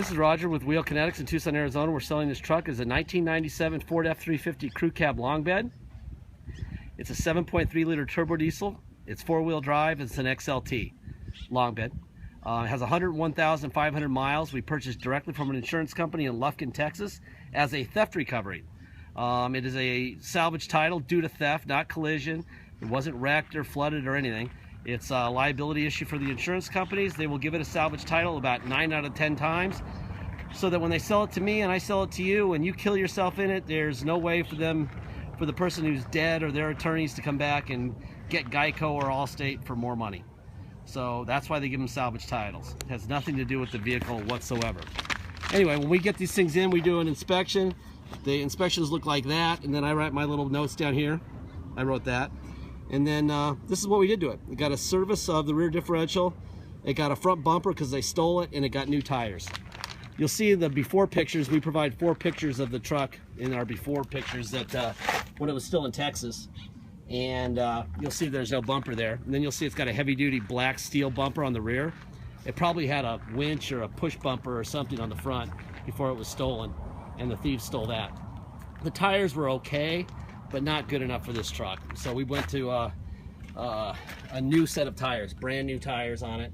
This is Roger with Wheel Kinetics in Tucson, Arizona. We're selling this truck as a 1997 Ford F350 crew cab long bed. It's a 7.3 liter turbo diesel. It's four-wheel drive. It's an XLT long bed. It has 101,500 miles. We purchased directly from an insurance company in Lufkin, Texas as a theft recovery. It is a salvage title due to theft, not collision. It wasn't wrecked or flooded or anything. It's a liability issue for the insurance companies. They will give it a salvage title about 9 out of 10 times, so that when they sell it to me and I sell it to you and you kill yourself in it, there's no way for the person who's dead or their attorneys to come back and get Geico or Allstate for more money. So that's why they give them salvage titles. It has nothing to do with the vehicle whatsoever. Anyway, when we get these things in, we do an inspection. The inspections look like that, and then I write my little notes down here. I wrote that. And then this is what we did to it. It got a service of the rear differential. It got a front bumper because they stole it, and it got new tires. You'll see the before pictures. We provide 4 pictures of the truck in our before pictures that when it was still in Texas. And you'll see there's no bumper there. And then you'll see it's got a heavy-duty black steel bumper on the rear. It probably had a winch or a push bumper or something on the front before it was stolen, and the thieves stole that. The tires were okay, but not good enough for this truck. So we went to a new set of tires, brand new tires on it.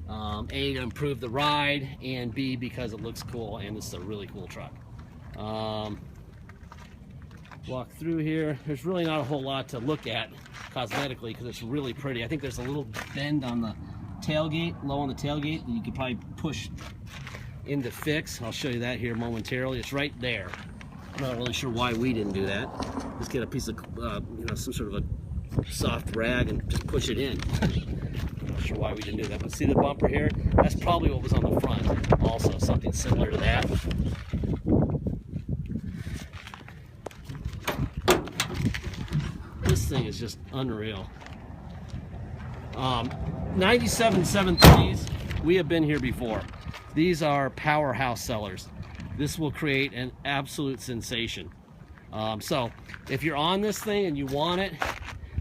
A, to improve the ride, and B, because it looks cool, and this is a really cool truck. Walk through here. There's really not a whole lot to look at cosmetically because it's really pretty. I think there's a little bend on the tailgate, low on the tailgate, that you could probably push in to fix. I'll show you that here momentarily. It's right there. I'm not really sure why we didn't do that. Just get a piece of, some sort of a soft rag and just push it in. I'm not sure why we didn't do that. But see the bumper here? That's probably what was on the front. Also, something similar to that. This thing is just unreal. 97 7.3s. We have been here before. These are powerhouse sellers. This will create an absolute sensation. So if you're on this thing and you want it,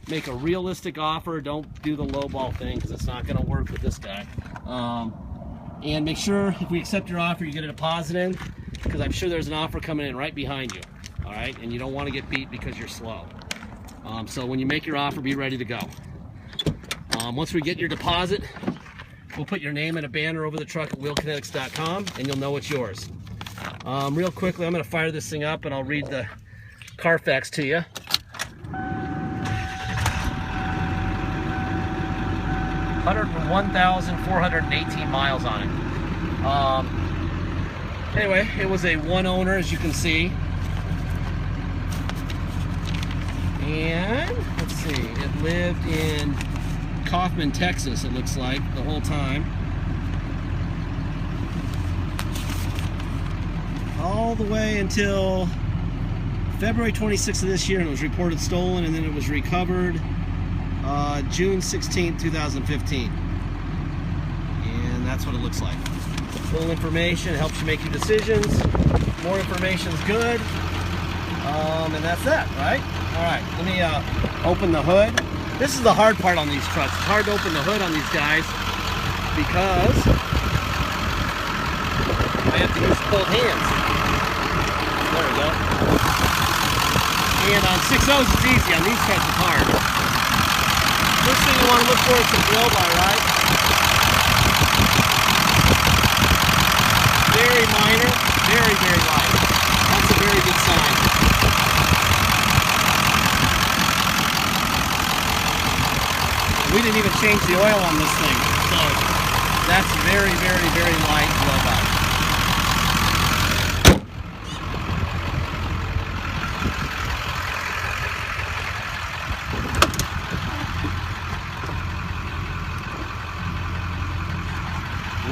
make a realistic offer. Don't do the lowball thing because it's not going to work with this guy. And make sure if we accept your offer, you get a deposit in, because I'm sure there's an offer coming in right behind you. All right, and you don't want to get beat because you're slow. So when you make your offer, be ready to go. Once we get your deposit, we'll put your name and a banner over the truck at wheelkinetics.com, and you'll know it's yours. Real quickly, I'm going to fire this thing up and I'll read the Carfax to you. $101,418 miles on it. Anyway, it was a one owner, as you can see. And let's see, it lived in Kaufman, Texas, it looks like, the whole time. All the way until February 26th of this year, and it was reported stolen, and then it was recovered June 16th, 2015. And that's what it looks like. Little information helps you make your decisions. More information is good. And that's that, right? All right, let me open the hood. This is the hard part on these trucks. It's hard to open the hood on these guys because I have to use both hands. There we go. And on 6.0s it's easy. On these trucks it's hard. First thing you want to look for is some blow-by, right? Very minor, very, very light. That's a very good sign. We didn't even change the oil on this thing, so that's very, very, very light blow-by.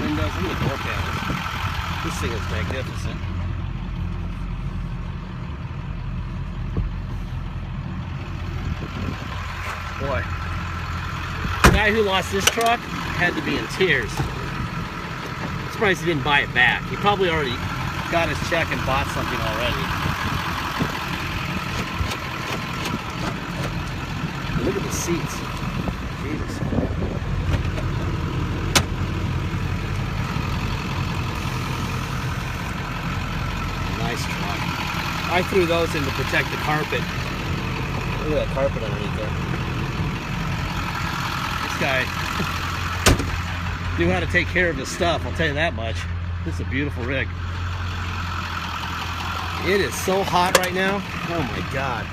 Windows, look at the door panels. This thing is magnificent. Boy, the guy who lost this truck had to be in tears. I'm surprised he didn't buy it back. He probably already got his check and bought something already. Look at the seats. Jesus. nice truck. I threw those in to protect the carpet. Look at that carpet underneath there. This guy knew how to take care of his stuff, I'll tell you that much. This is a beautiful rig. It is so hot right now. Oh my God.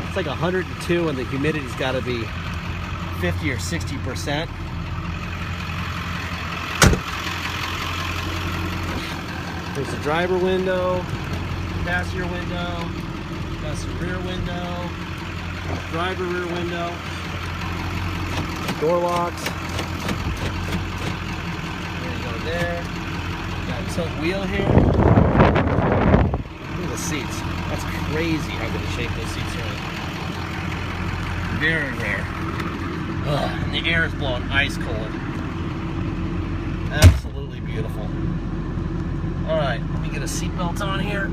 It's like 102 and the humidity's got to be 50 or 60%. There's the driver window, passenger window, that's the rear window, driver rear window, door locks. There you go there. Got a tilt wheel here. Look at the seats. That's crazy how good a shape those seats are in. Very rare. Ugh, and the air is blowing ice cold. Absolutely beautiful. All right, let me get a seatbelt on here.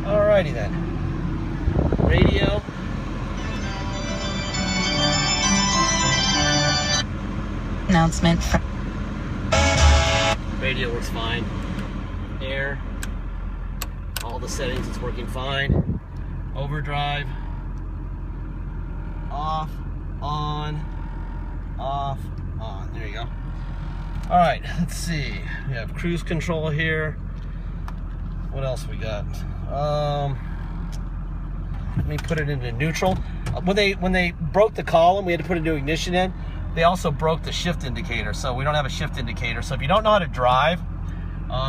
Alrighty then. Radio. Announcement. Radio works fine. Air. All the settings, it's working fine. Overdrive. Off, on, off, on. There you go. All right, let's see. We have cruise control here. What else we got? Let me put it into neutral. When they broke the column, we had to put a new ignition in. They also broke the shift indicator, so we don't have a shift indicator. So if you don't know how to drive,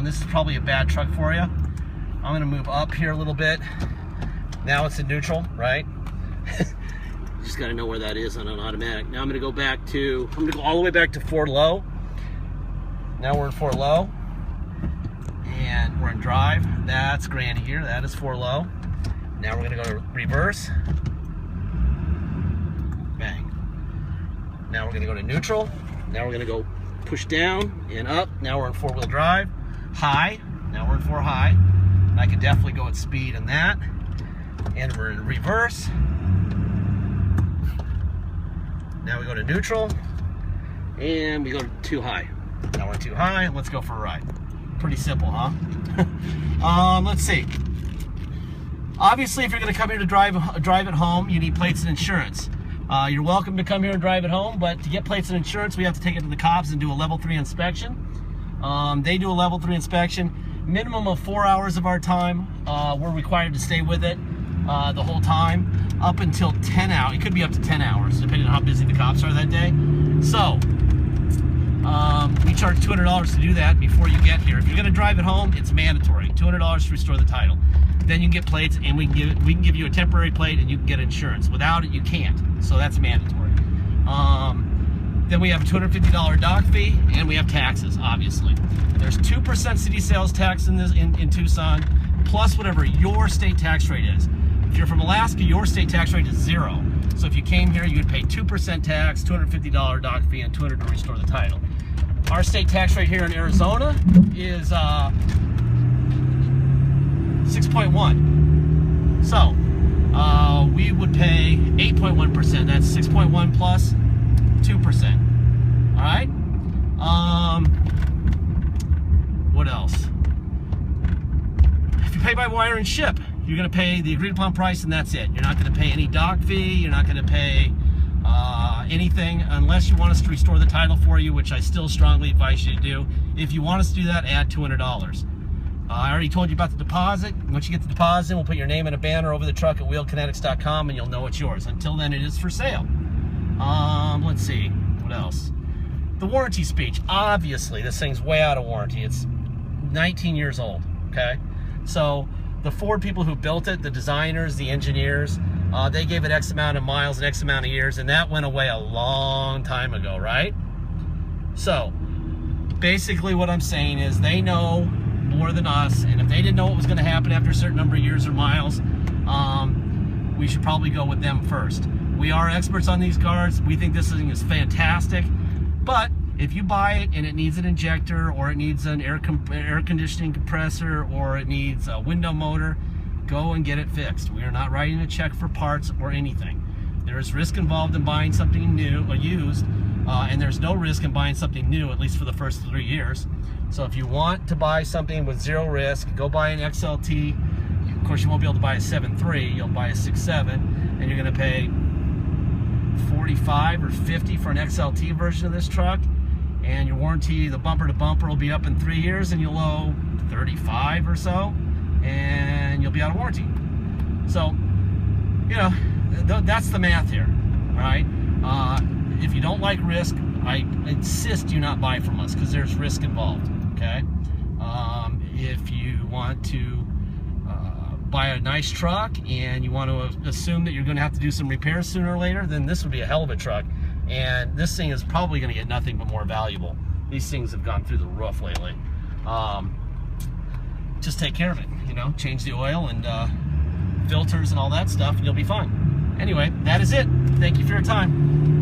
this is probably a bad truck for you. I'm gonna move up here a little bit. Now it's in neutral, right? Just got to know where that is on an automatic. Now I'm going to go all the way back to 4 low. Now we're in 4 low. And we're in drive. That's granny here. That is 4 low. Now we're going to go to reverse. Bang. Now we're going to go to neutral. Now we're going to go push down and up. Now we're in 4-wheel drive. High. Now we're in 4 high. And I can definitely go at speed in that. And we're in reverse. Now we go to neutral, and we go to 2 high. Now we're in 2 high, let's go for a ride. Pretty simple, huh? Let's see. Obviously, if you're gonna come here to drive it home, you need plates and insurance. You're welcome to come here and drive it home, but to get plates and insurance, we have to take it to the cops and do a level 3 inspection. They do a level 3 inspection. Minimum of 4 hours of our time, we're required to stay with it the whole time. Up until 10 hours. It could be up to 10 hours, depending on how busy the cops are that day. So, we charge $200 to do that before you get here. If you're going to drive it home, it's mandatory. $200 to restore the title. Then you can get plates, and we can give you a temporary plate, and you can get insurance. Without it, you can't. So that's mandatory. Then we have a $250 dock fee, and we have taxes, obviously. There's 2% city sales tax in Tucson, plus whatever your state tax rate is. If you're from Alaska, your state tax rate is 0. So if you came here, you would pay 2% tax, $250 dock fee, and $200 to restore the title. Our state tax rate here in Arizona is 6.1. So we would pay 8.1%. That's 6.1 plus 2%. All right. What else? If you pay by wire and ship, you're going to pay the agreed upon price, and that's it. You're not going to pay any dock fee. You're not going to pay anything unless you want us to restore the title for you, which I still strongly advise you to do. If you want us to do that, add $200. I already told you about the deposit. Once you get the deposit, we'll put your name in a banner over the truck at wheelkinetics.com, and you'll know it's yours. Until then, it is for sale. Let's see. What else? The warranty speech. Obviously, this thing's way out of warranty. It's 19 years old, okay? So the Ford people who built it, the designers, the engineers, they gave it X amount of miles and X amount of years, and that went away a long time ago, right? So basically what I'm saying is they know more than us, and if they didn't know what was going to happen after a certain number of years or miles, we should probably go with them first. We are experts on these cars. We think this thing is fantastic, but if you buy it and it needs an injector, or it needs an air conditioning compressor, or it needs a window motor, go and get it fixed. We are not writing a check for parts or anything. There is risk involved in buying something new or used, and there's no risk in buying something new, at least for the first 3 years. So if you want to buy something with zero risk, go buy an XLT. Of course, you won't be able to buy a 7.3, you'll buy a 6.7, and you're gonna pay 45 or 50 for an XLT version of this truck, and your warranty, the bumper to bumper, will be up in 3 years, and you'll owe 35 or so, and you'll be out of warranty. So, you know, that's the math here, all right? If you don't like risk, I insist you not buy from us, because there's risk involved, okay? If you want to buy a nice truck and you want to assume that you're going to have to do some repairs sooner or later, then this would be a hell of a truck. And this thing is probably going to get nothing but more valuable. These things have gone through the roof lately. Just take care of it, you know, change the oil and filters and all that stuff, and you'll be fine. Anyway, that is it. Thank you for your time.